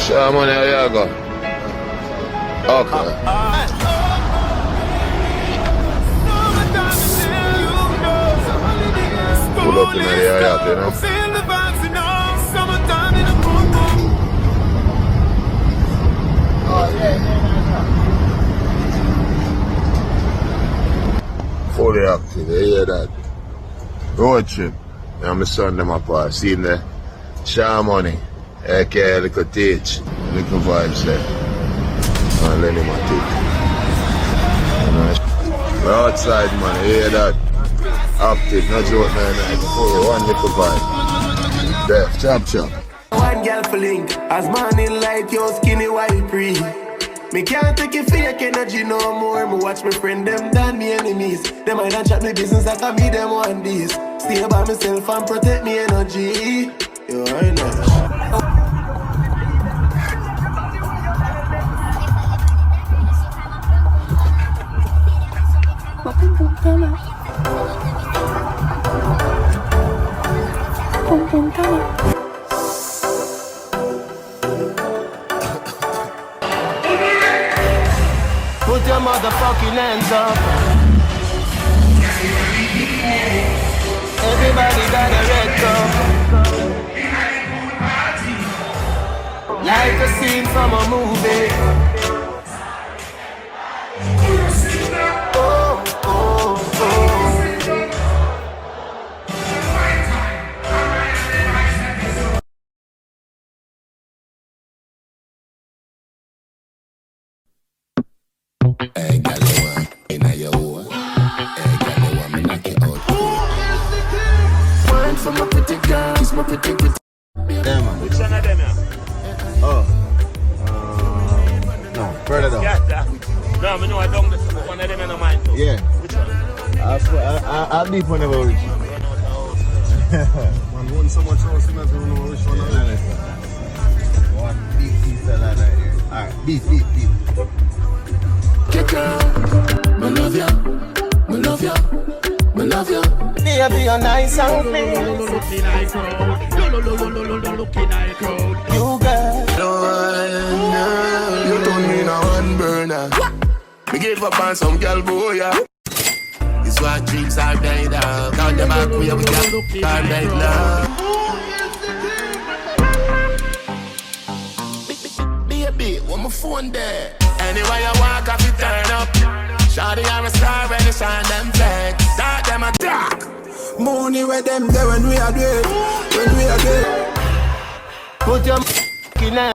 Show money, how you go? Okay. Pull up in the area, you know? Fully active, you hear that? Road trip. And my son them apart. See him there? Show money. aka little teach. Little vibes there. And let him a take. We're outside, man, you hear that? Active, not joke, man. Oh, one little vibe. There, chop chop. One girl for link, as money light, your skinny white pre. Me can't take it fake energy no more. Me watch my friend them than me enemies. Them I don't chat me business like I me them one this. Stay by myself and protect me energy. You are not. Put your motherfucking hands up. Everybody got a red cup. Like a scene from a movie. Hey, girl, you want inna your hole. Hey, girl, you want me knock you out. Wine for my pretty girl, kiss my pretty girl. Yeah, man. Which one of them, yeah? Oh. No, further down. Yeah. No, I know I don't listen. One of them in the mind too. Yeah. Which one? I'll be whenever we reach. Man, want so much house, you never know which one. One beef salad right here. Alright, beef. Me love ya, me love ya, me love ya. Baby, you're nice and clean. Looking like crowd. Looking like crowd. You girl. You turn me in a one burner. Me give up on some girl boy, yeah. It's what dreams are made of. Count them back where we got all night long. Baby, want my phone there? Anywhere you walk, I fi turn up. Shawty, I'm a star when you shine them flex. Start them attack. Money with them there when we are there. When we are there. Put your